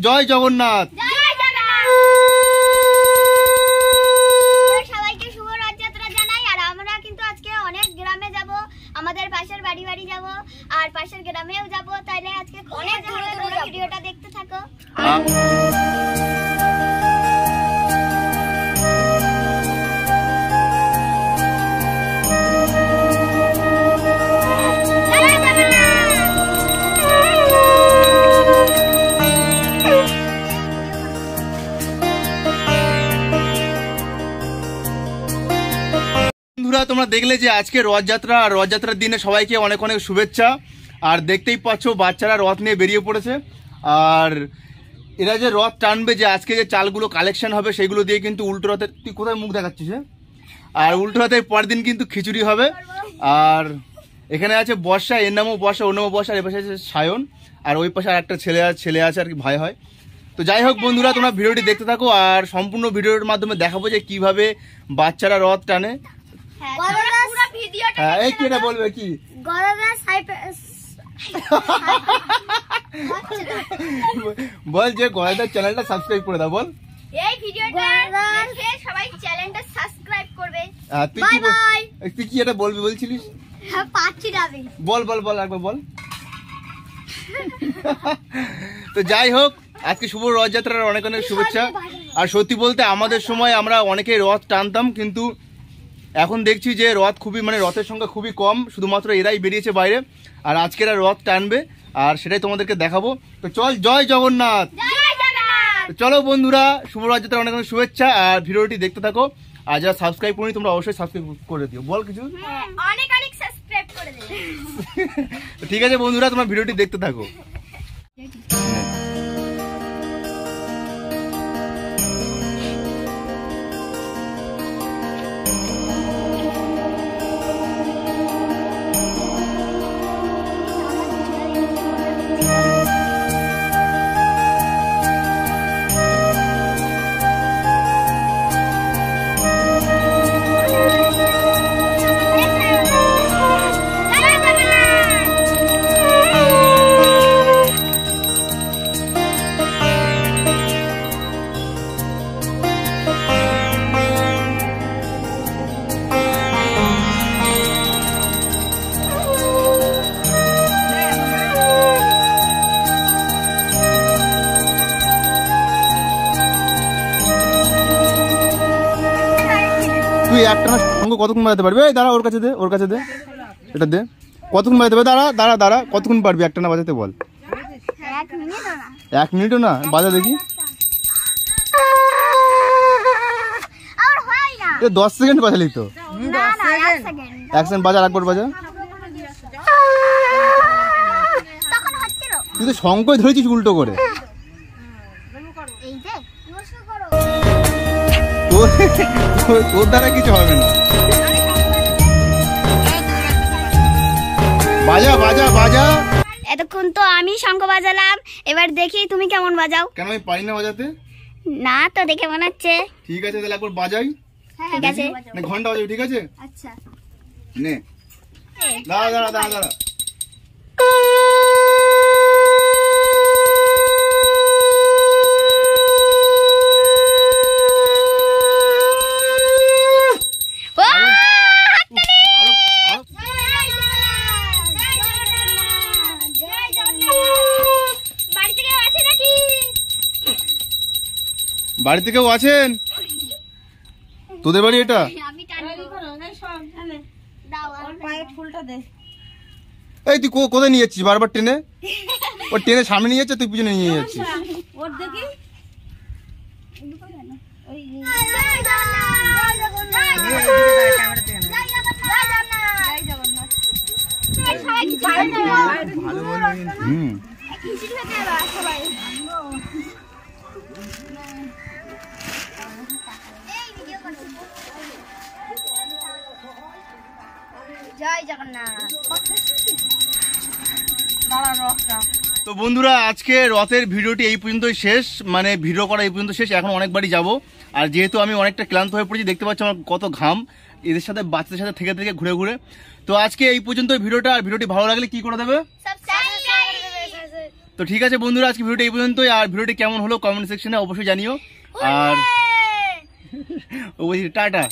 জয় জগন্নাথ। সবাইকে শুভ রথযাত্রা জানাই। আর আমরা কিন্তু আজকে অনেক গ্রামে যাব, আমাদের পাশের বাড়ি বাড়ি যাব আর পাশের গ্রামেও যাব, তাইলে আজকে অনেক দূরে দূরে ভিডিওটা দেখতে থাকো। তোমরা দেখলে যে আজকে রথযাত্রা, আর রথযাত্রার দিনে সবাইকে অনেক অনেক শুভেচ্ছা। আর দেখতেই পাচ্ছ বাচ্চারা রথ নিয়ে বেরিয়ে পড়েছে। আর এরা যে রথ টানবে, যে আজকে যে চালগুলো কালেকশন হবে সেইগুলো দিয়ে কিন্তু উল্টো রথের, তুই কোথায় মুখ দেখাচ্ছিস? আর উল্টো রথের পরের দিন কিন্তু খিচুড়ি হবে। আর এখানে আছে বর্ষা, এর নামও বর্ষা, ওর নামও বর্ষা, এর পাশে আছে সায়ন, আর ওই পাশে আর একটা ছেলে আছে আর কি, ভাই হয়। তো যাই হোক বন্ধুরা, তোমরা ভিডিওটি দেখতে থাকো আর সম্পূর্ণ ভিডিওর মাধ্যমে দেখাবো যে কিভাবে বাচ্চারা রথ টানে। এই কি এটা বলবে কি বল, যে গয়দার চ্যানেলটা সাবস্ক্রাইব করে দাও। বল এই ভিডিওটা দেখে সবাই চ্যানেলটা সাবস্ক্রাইব করবে। তুই কি এটা বলবি বলছিলিস? হ্যাঁ পাচ্ছি না আমি। বল বল বল একবার বল। তো যাই হোক, আজকে শুভ রথযাত্রার অনেক অনেক শুভেচ্ছা। আর সত্যি বলতে আমাদের সময় আমরা অনেকেই রথ টানতাম, কিন্তু এখন দেখছি যে রথ খুবই, মানে রথের সংখ্যা খুবই কম, শুধুমাত্র এরাই বেরিয়েছে বাইরে। আর আজকে এরা রথ টানবে আর সেটাই তোমাদেরকে দেখাবো। তো চল, জয় জগন্নাথ। চলো বন্ধুরা, শুভ রথযাত্রার অনেক অনেক শুভেচ্ছা আর ভিডিওটি দেখতে থাকো। আর যারা সাবস্ক্রাইব করি তোমরা অবশ্যই সাবস্ক্রাইব করে দিও। বল কিছু। অনেক অনেক সাবস্ক্রাইব করে দিও। ঠিক আছে বন্ধুরা, তোমরা ভিডিওটি দেখতে থাকো। তুই একটা সঙ্গে কতক্ষণ বাজাতে পারবি? এই দাঁড়া, ওর কাছে দে, ওর কাছে দে, এটা দে। কতক্ষণ বাজাতে পারবে? দাঁড়া দাঁড়া দাঁড়া, কতক্ষণ পারবি একটা না বাজাতে? বল। 1 মিনিটও না? বাজা দেখি। 10 সেকেন্ড বাজালি তো। 1 সেকেন্ড বাজা, একবার বাজা। তুই তো শঙ্কই ধরেছিস উল্টো করে। তোর দ্বারা কিছু হবে না। বাজা বাজা বাজা। এতক্ষণ তো আমি শঙ্খ বাজালাম, এবার দেখি তুমি কেমন বাজাও। কেন আমি পারি না বাজাতে? না তো দেখে মনে হচ্ছে। ঠিক আছে তাহলে একবার বাজাই। ঠিক আছে, ঘন্টা বাজাবি, ঠিক আছে? আচ্ছা নে, দাঁড়া দাঁড়া দাঁড়া দাঁড়া। বাড়িতে কেউ আছেন? তোদের বাড়ি এটা? এই তুই কোথায় নিয়ে যাচ্ছিস বারবার? টেনে, ও টেনে সামনে নিয়ে যাচ্ছে, তুই পিছনে নিয়ে যাচ্ছিস। জয় জগন্নাথ। তো বন্ধুরা, আজকে রথের ভিডিওটি এই পর্যন্তই শেষ, মানে ভিডিও করা এই পর্যন্ত শেষ। এখন অনেক বাড়ি যাবো, আর যেহেতু আমি অনেকটা ক্লান্ত হয়ে পড়েছি, দেখতে পাচ্ছি আমার কত ঘাম এদের সাথে, বাচ্চাদের সাথে থেকে থেকে ঘুরে ঘুরে। তো আজকে এই পর্যন্ত ভিডিওটা। আর ভিডিওটি ভালো লাগলে কি করে দেবে? তো ঠিক আছে বন্ধুরা, আজকে ভিডিওটা এই পর্যন্তই। আর ভিডিওটি কেমন হলো কমেন্ট সেকশনে অবশ্যই জানিও। আর টাটা।